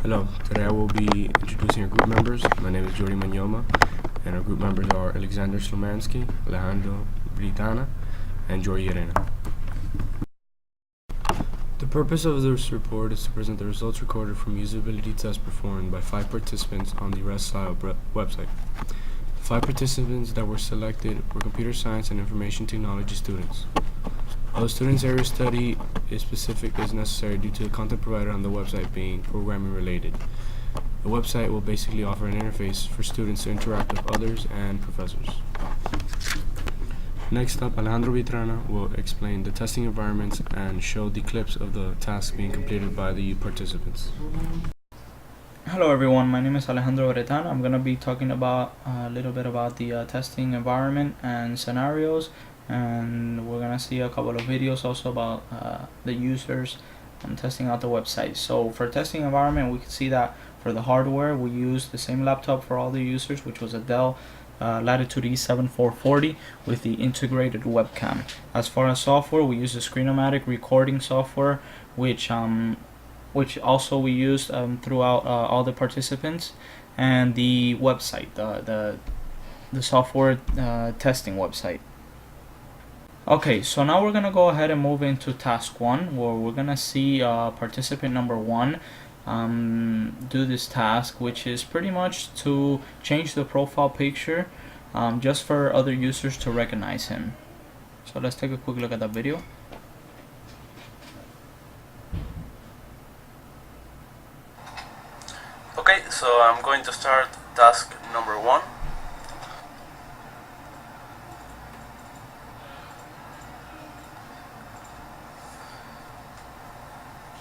Hello, today I will be introducing our group members. My name is Jordi Manyoma, and our group members are Alexander Slumansky, Alejandro Britana, and Jory Llerena. The purpose of this report is to present the results recorded from usability tests performed by 5 participants on the REST-style website. The 5 participants that were selected were computer science and information technology students. Although students' area of study is specific is necessary due to the content provided on the website being programming related. The website will basically offer an interface for students to interact with others and professors. Next up, Alejandro Vitrana will explain the testing environments and show the clips of the tasks being completed by the participants. Hello everyone, my name is Alejandro Bretana. I'm going to be talking about a little bit about the testing environment and scenarios, and we're going to see a couple of videos also about the users testing out the website. So for testing environment, we can see that for the hardware we use the same laptop for all the users, which was a Dell Latitude E7440 with the integrated webcam. As far as software, we use the Screenomatic recording software, which also we used throughout all the participants, and the website, the software testing website. Okay, so now we're gonna go ahead and move into task 1, where we're gonna see participant number 1 do this task, which is pretty much to change the profile picture just for other users to recognize him. So let's take a quick look at that video. Okay, so I'm going to start task number 1.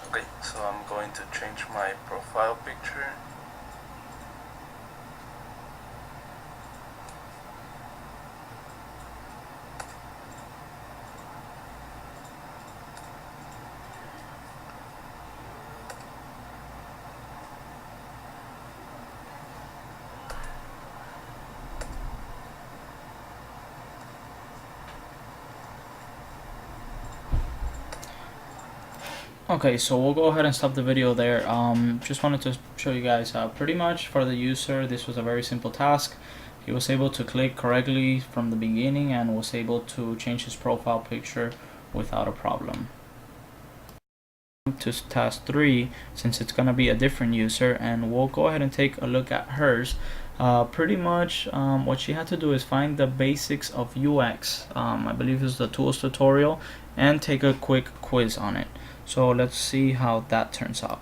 Okay, so I'm going to change my profile picture. Okay, so we'll go ahead and stop the video there. Just wanted to show you guys pretty much for the user, this was a very simple task. He was able to click correctly from the beginning and was able to change his profile picture without a problem. To task 3, since it's going to be a different user, and we'll go ahead and take a look at hers. Pretty much what she had to do is find the basics of UX, I believe is the tools tutorial, and take a quick quiz on it. So let's see how that turns out.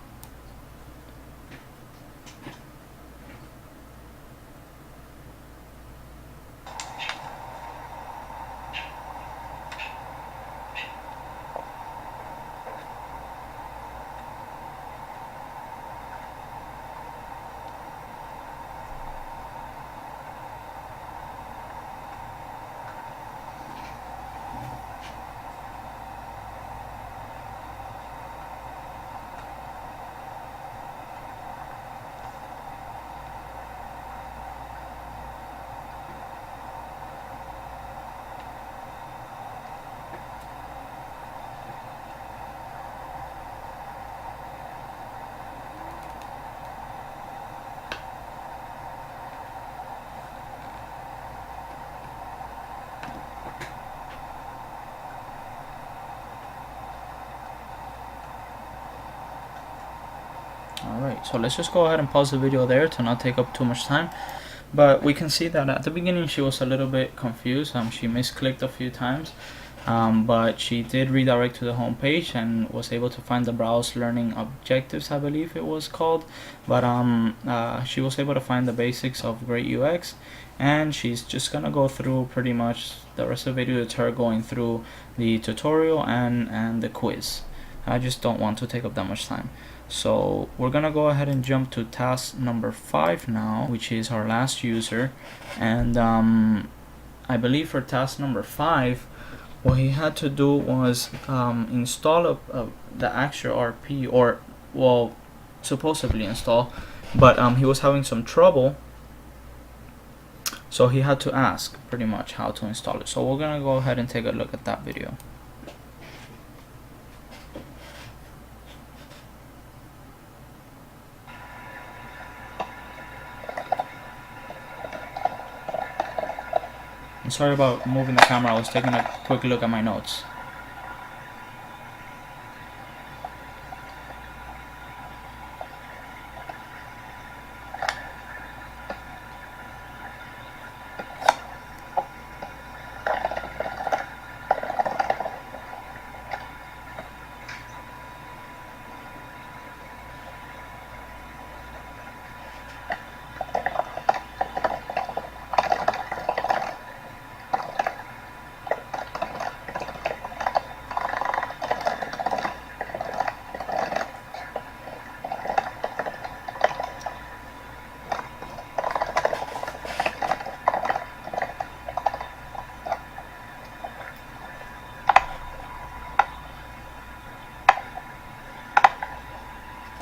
Alright, so let's just go ahead and pause the video there to not take up too much time. But we can see that at the beginning she was a little bit confused. She misclicked a few times, but she did redirect to the home page and was able to find the browse learning objectives, I believe it was called. But she was able to find the basics of great UX, and she's just gonna go through pretty much the rest of the video. It's her going through the tutorial and the quiz. I just don't want to take up that much time. So we're gonna go ahead and jump to task number 5 now, which is our last user. And I believe for task number 5, what he had to do was install the actual RP, or well, supposedly install, but he was having some trouble, so he had to ask pretty much how to install it. So we're gonna go ahead and take a look at that video. sorry about moving the camera. I was taking a quick look at my notes.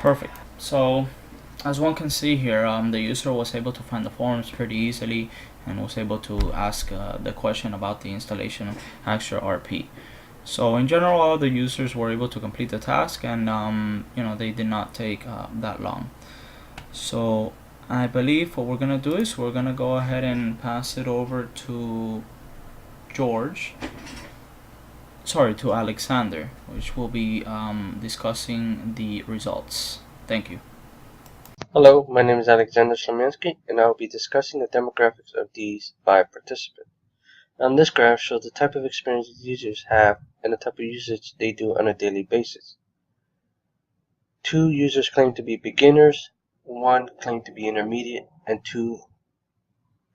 Perfect. So as one can see here, the user was able to find the forms pretty easily and was able to ask the question about the installation of Axure RP. So in general, all the users were able to complete the task, and they did not take that long. So I believe what we're gonna do is we're gonna go ahead and pass it over to to Alexander, which will be discussing the results. Thank you. Hello, my name is Alexander Slamiansky, and I will be discussing the demographics of these 5 participants. This graph shows the type of experience users have and the type of usage they do on a daily basis. 2 users claim to be beginners, 1 claimed to be intermediate, and 2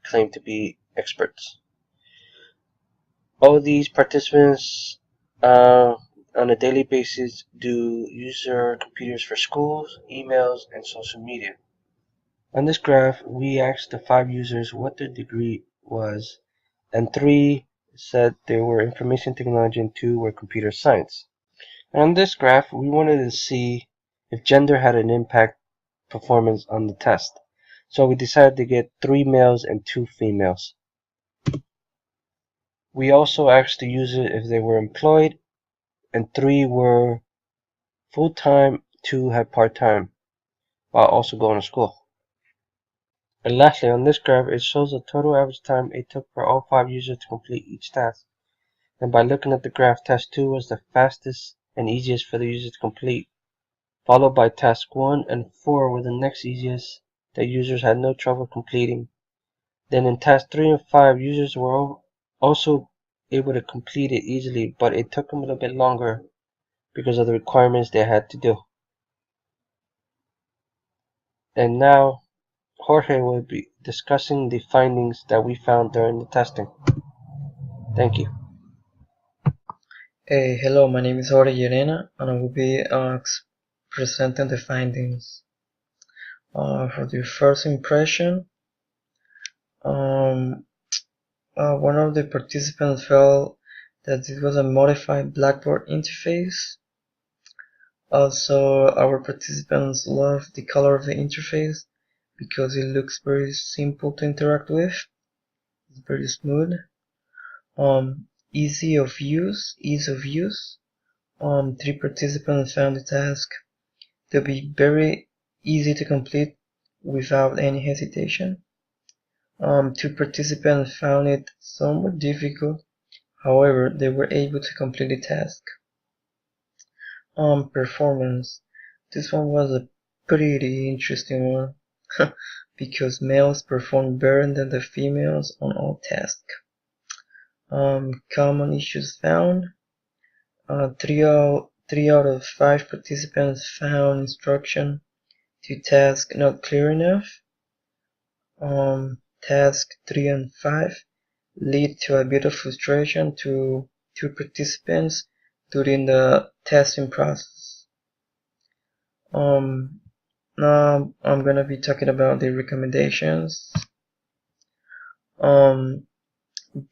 claimed to be experts. All these participants on a daily basis do use their computers for schools, emails, and social media. On this graph, we asked the 5 users what their degree was, and 3 said they were information technology and 2 were computer science. And on this graph, we wanted to see if gender had an impact performance on the test. So we decided to get 3 males and 2 females. We also asked the user if they were employed, and 3 were full-time, 2 had part-time, while also going to school. And lastly, on this graph, it shows the total average time it took for all 5 users to complete each task. And by looking at the graph, task 2 was the fastest and easiest for the user to complete, followed by task 1 and 4 were the next easiest that users had no trouble completing. Then in task 3 and 5, users were also able to complete it easily, but it took them a little bit longer because of the requirements they had to do. And now Jorge will be discussing the findings that we found during the testing. Thank you. Hello, my name is Jorge Llerena, and I will be presenting the findings. For the first impression, one of the participants felt that it was a modified Blackboard interface. Also, our participants love the color of the interface because it looks very simple to interact with. It's very smooth. Ease of use. 3 participants found the task to be very easy to complete without any hesitation. 2 participants found it somewhat difficult, however, they were able to complete the task. Performance. This one was a pretty interesting one because males performed better than the females on all tasks. Common issues found. 3 out of 5 participants found instruction to task not clear enough. Task 3 and 5 lead to a bit of frustration to 2 participants during the testing process. Now I'm gonna be talking about the recommendations.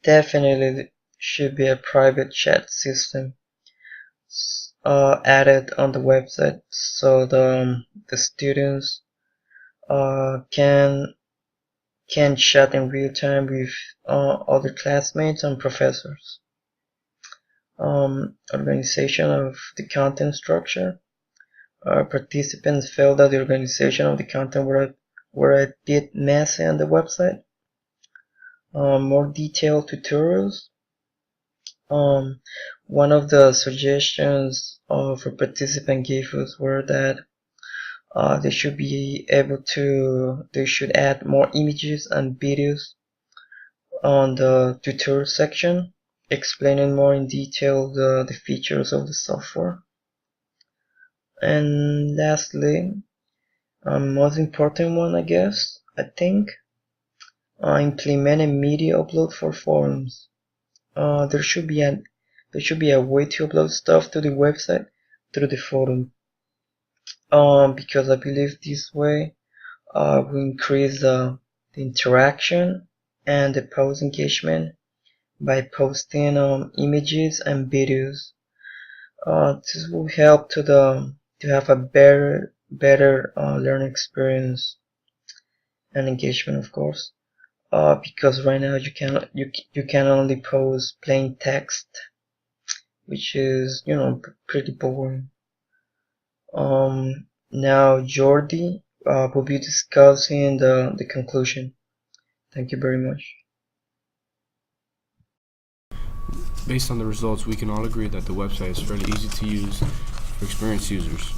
Definitely should be a private chat system added on the website so the students can chat in real time with other classmates and professors. Organization of the content structure. Participants felt that the organization of the content were a bit messy on the website. more detailed tutorials. One of the suggestions of a participant gave us were that they should add more images and videos on the tutorial section, explaining more in detail the features of the software. And lastly, most important one, I guess, I think, implement a media upload for forums. There should be a way to upload stuff to the website through the forum. Because I believe this way will increase the interaction and the post engagement by posting images and videos. This will help to have a better learning experience and engagement, of course. Because right now you can only post plain text, which is pretty boring. Now Jordi will be discussing the conclusion. Thank you very much. Based on the results, we can all agree that the website is fairly easy to use for experienced users.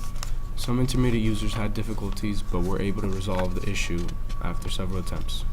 Some intermediate users had difficulties, but were able to resolve the issue after several attempts.